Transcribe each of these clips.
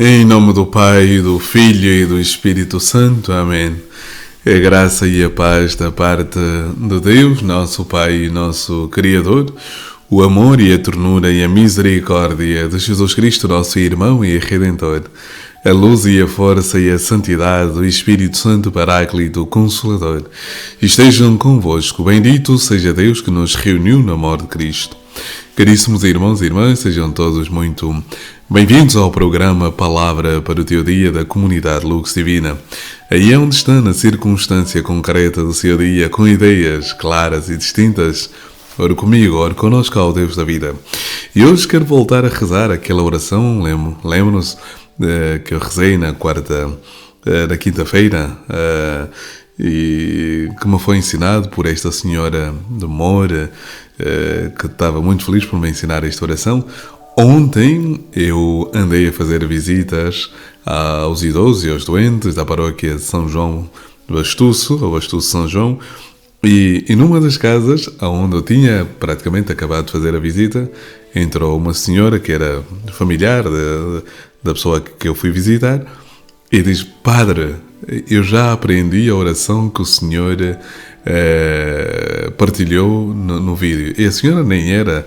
Em nome do Pai, do Filho e do Espírito Santo. Amém. A graça e a paz da parte de Deus, nosso Pai e nosso Criador, o amor e a ternura e a misericórdia de Jesus Cristo, nosso irmão e Redentor, a luz e a força e a santidade do Espírito Santo Paráclito Consolador, estejam convosco. Bendito seja Deus que nos reuniu no amor de Cristo. Caríssimos irmãos e irmãs, sejam todos muito bem-vindos ao programa Palavra para o Teu Dia da Comunidade Lux Divina. Aí é onde está, na circunstância concreta do seu dia, com ideias claras e distintas. Ora comigo, ora connosco ao Deus da vida. E hoje quero voltar a rezar aquela oração, lembro-nos que eu rezei na quinta-feira, e que me foi ensinado por esta senhora de Moura, que estava muito feliz por me ensinar esta oração. Ontem eu andei a fazer visitas aos idosos e aos doentes da paróquia de São João do Bastuço, ou Bastuço São João, e numa das casas, onde eu tinha praticamente acabado de fazer a visita, entrou uma senhora que era familiar da pessoa que eu fui visitar e diz: Padre, eu já aprendi a oração que o senhor partilhou no vídeo. E a senhora nem era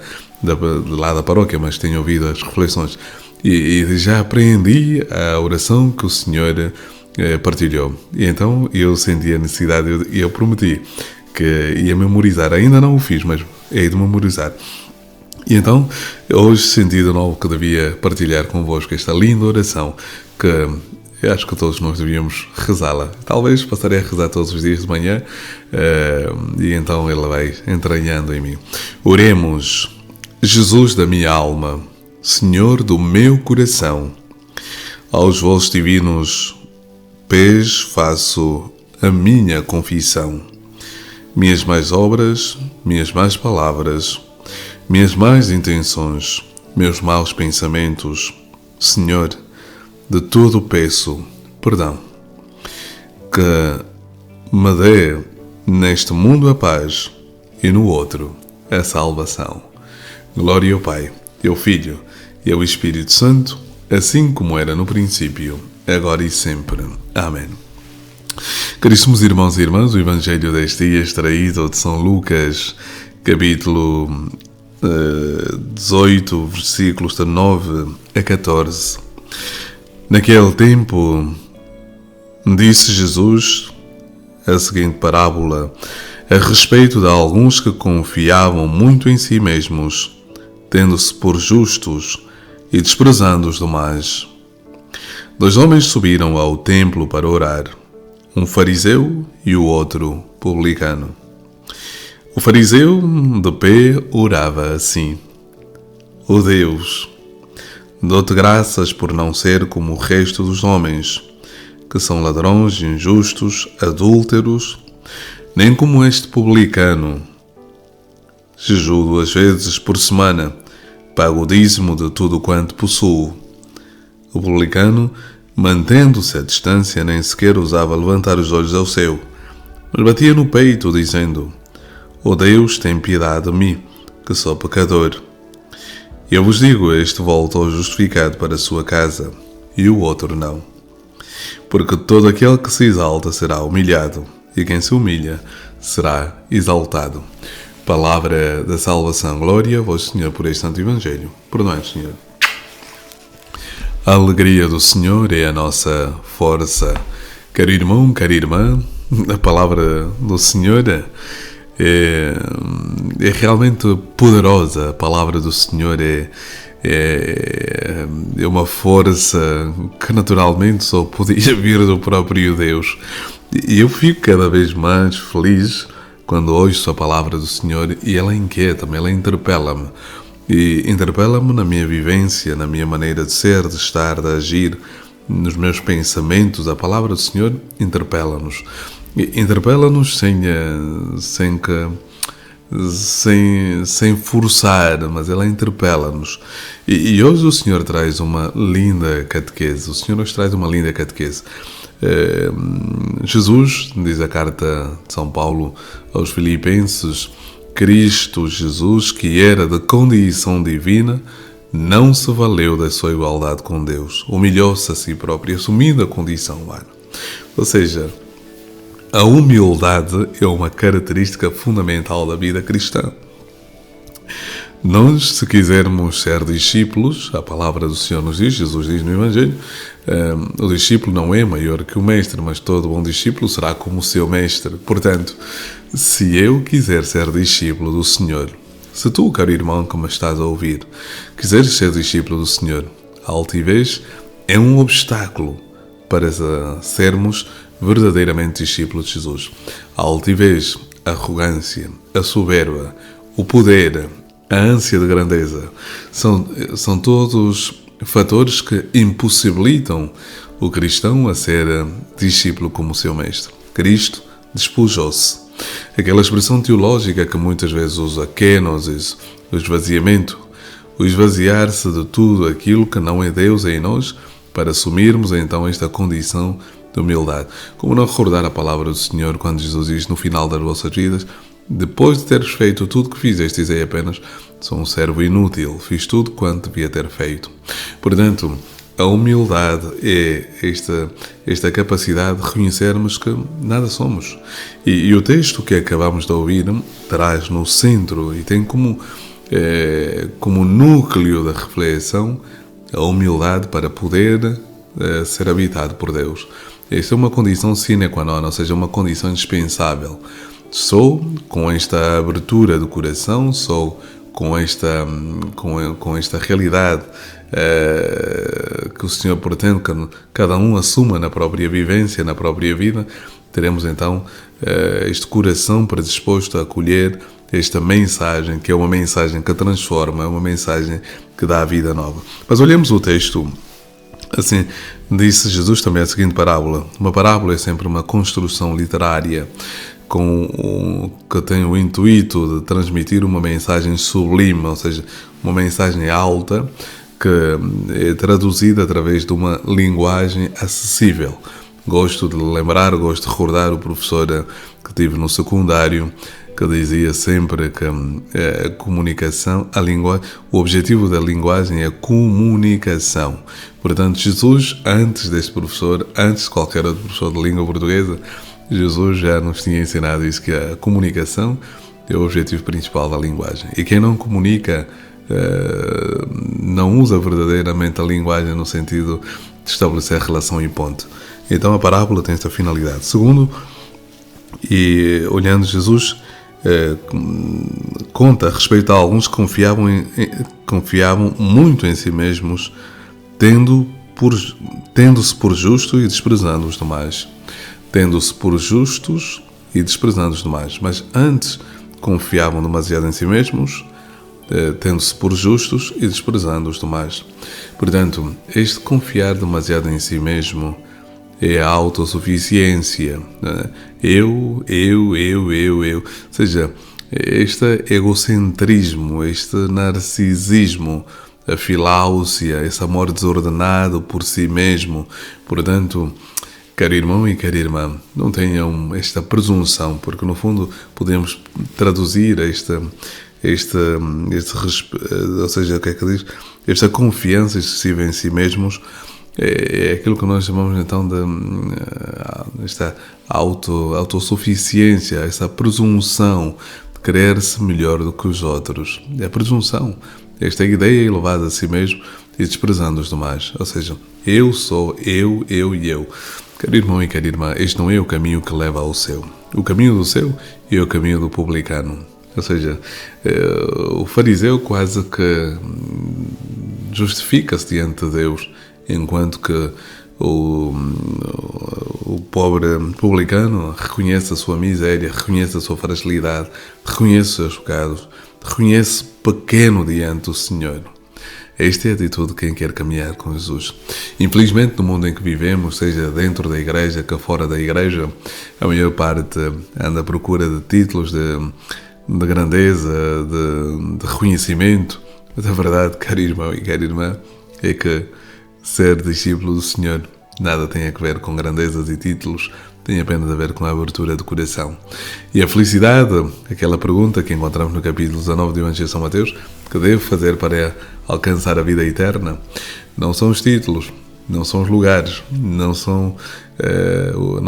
lá da paróquia, mas tinha ouvido as reflexões. E já aprendi a oração que o senhor partilhou. E então eu senti a necessidade, e eu prometi que ia memorizar. Ainda não o fiz, mas hei de memorizar. E então, hoje senti de novo que devia partilhar convosco esta linda oração, que eu acho que todos nós devíamos rezá-la. Talvez passarei a rezar todos os dias de manhã, e então ela vai entranhando em mim. Oremos. Jesus da minha alma, Senhor do meu coração, aos vossos divinos pés faço a minha confissão. Minhas más obras, minhas más palavras, minhas más intenções, meus maus pensamentos, Senhor, de tudo peço perdão. Que me dê neste mundo a paz e no outro a salvação. Glória ao Pai, ao Filho e ao Espírito Santo, assim como era no princípio, agora e sempre. Amém. Caríssimos irmãos e irmãs, o Evangelho deste dia extraído de São Lucas, capítulo 18, versículos de 9 a 14. Naquele tempo, disse Jesus a seguinte parábola a respeito de alguns que confiavam muito em si mesmos, tendo-se por justos e desprezando os demais. 2 homens subiram ao templo para orar, um fariseu e o outro publicano. O fariseu, de pé, orava assim: Ó Deus, dou-te graças por não ser como o resto dos homens, que são ladrões, injustos, adúlteros, nem como este publicano. Jejuo 2 vezes por semana, pago o dízimo de tudo quanto possuo. O publicano, mantendo-se à distância, nem sequer ousava levantar os olhos ao céu, mas batia no peito, dizendo: Ó Deus, tem piedade de mim, que sou pecador. Eu vos digo, este voltou justificado para a sua casa, e o outro não. Porque todo aquele que se exalta será humilhado, e quem se humilha será exaltado. Palavra da salvação. Glória a vós, Senhor, por este santo Evangelho. Perdoai, Senhor. A alegria do Senhor é a nossa força. Caro irmão, cara irmã, a palavra do Senhor é realmente poderosa. A palavra do Senhor é uma força que naturalmente só podia vir do próprio Deus. E eu fico cada vez mais feliz quando ouço a palavra do Senhor, e ela inquieta-me, ela interpela-me. E interpela-me na minha vivência, na minha maneira de ser, de estar, de agir, nos meus pensamentos. A palavra do Senhor interpela-nos. Interpela-nos sem forçar, mas ela interpela-nos. E hoje o Senhor traz uma linda catequese. O Senhor nos traz uma linda catequese. Jesus, diz a carta de São Paulo aos Filipenses, Cristo Jesus, que era de condição divina, não se valeu da sua igualdade com Deus, humilhou-se a si próprio, assumindo a condição humana. Ou seja, a humildade é uma característica fundamental da vida cristã. Nós, se quisermos ser discípulos, a palavra do Senhor nos diz, Jesus diz no Evangelho, o discípulo não é maior que o mestre, mas todo bom discípulo será como o seu mestre. Portanto, se eu quiser ser discípulo do Senhor, se tu, caro irmão que me estás a ouvir, quiseres ser discípulo do Senhor, a altivez é um obstáculo para sermos verdadeiramente discípulos de Jesus. A altivez, a arrogância, a soberba, o poder, a ânsia de grandeza, são todos fatores que impossibilitam o cristão a ser discípulo como o seu mestre. Cristo despojou-se. Aquela expressão teológica que muitas vezes usa, kenosis, o esvaziamento, o esvaziar-se de tudo aquilo que não é Deus em nós, para assumirmos então esta condição de humildade. Como não recordar a palavra do Senhor quando Jesus diz no final das vossas vidas: depois de teres feito tudo que fizestes, é apenas sou um servo inútil, fiz tudo quanto devia ter feito. Portanto, a humildade é esta capacidade de reconhecermos que nada somos. E o texto que acabamos de ouvir traz no centro e tem como núcleo da reflexão a humildade para poder ser habitado por Deus. Esta é uma condição sine qua non, ou seja, uma condição indispensável. Sou com esta abertura do coração, sou com esta realidade que o Senhor pretende que cada um assuma na própria vivência, na própria vida, teremos então este coração predisposto a acolher esta mensagem, que é uma mensagem que transforma, é uma mensagem que dá a vida nova. Mas olhemos o texto. Assim, disse Jesus também a seguinte parábola. Uma parábola é sempre uma construção literária que tem o intuito de transmitir uma mensagem sublime, ou seja, uma mensagem alta que é traduzida através de uma linguagem acessível. Gosto de recordar o professor que tive no secundário, que dizia sempre que a comunicação, o objetivo da linguagem é a comunicação. Portanto, Jesus, antes deste professor, antes de qualquer outro professor de língua portuguesa, Jesus já nos tinha ensinado isso, que a comunicação é o objetivo principal da linguagem. E quem não comunica, não usa verdadeiramente a linguagem no sentido de estabelecer relação e ponto. Então a parábola tem esta finalidade. Segundo, e olhando Jesus, conta a respeito a alguns que confiavam muito em si mesmos, tendo-se por justo e desprezando os demais. Tendo-se por justos e desprezando os demais. Mas antes confiavam demasiado em si mesmos, tendo-se por justos e desprezando os demais. Portanto, este confiar demasiado em si mesmo é a autossuficiência. Eu. Ou seja, este egocentrismo, este narcisismo, a filáusia, esse amor desordenado por si mesmo. Portanto, caro irmão e cara irmã, não tenham esta presunção, porque no fundo podemos traduzir ou seja, o que é que diz? Esta confiança excessiva em si mesmos é aquilo que nós chamamos então de esta autossuficiência, essa presunção de querer-se melhor do que os outros. É a presunção, esta ideia elevada a si mesmo e desprezando os demais. Ou seja, eu sou eu e eu. Caro irmão e cara irmã, este não é o caminho que leva ao céu. O caminho do céu é o caminho do publicano. Ou seja, o fariseu quase que justifica-se diante de Deus, enquanto que o pobre publicano reconhece a sua miséria, reconhece a sua fragilidade, reconhece os seus pecados, reconhece pequeno diante do Senhor. Esta é a atitude de quem quer caminhar com Jesus. Infelizmente, no mundo em que vivemos, seja dentro da igreja, que fora da igreja, a maior parte anda à procura de títulos de grandeza, de reconhecimento. Mas a verdade, caro irmão e cara irmã, é que ser discípulo do Senhor nada tem a ver com grandezas e títulos, tem apenas a ver com a abertura do coração. E a felicidade, aquela pergunta que encontramos no capítulo 19 do Evangelho de São Mateus, que devo fazer para alcançar a vida eterna, não são os títulos, não são os lugares, não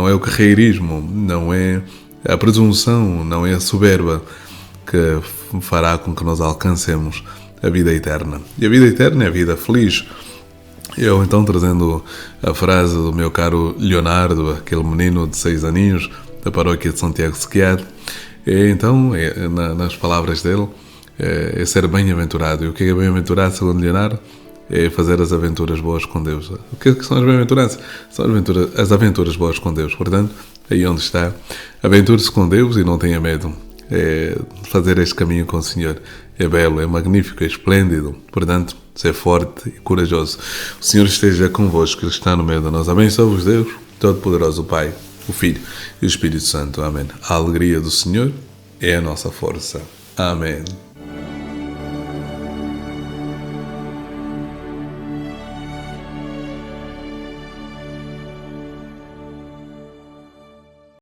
é o carreirismo, não é a presunção, não é a soberba que fará com que nós alcancemos a vida eterna. E a vida eterna é a vida feliz. Eu, então, trazendo a frase do meu caro Leonardo, aquele menino de 6 aninhos, da paróquia de Santiago de Sequiad, nas palavras dele, é ser bem-aventurado. E o que é bem-aventurado, segundo Leonardo? É fazer as aventuras boas com Deus. O que são as bem-aventuranças? São as aventuras boas com Deus. Portanto, aí onde está, aventure-se com Deus e não tenha medo. É fazer este caminho com o Senhor. É belo, é magnífico, é esplêndido. Portanto, ser forte e corajoso. O Senhor esteja convosco, Ele está no meio de nós. Abençoe-vos Deus, Todo-Poderoso, o Pai, o Filho e o Espírito Santo. Amém. A alegria do Senhor é a nossa força. Amém.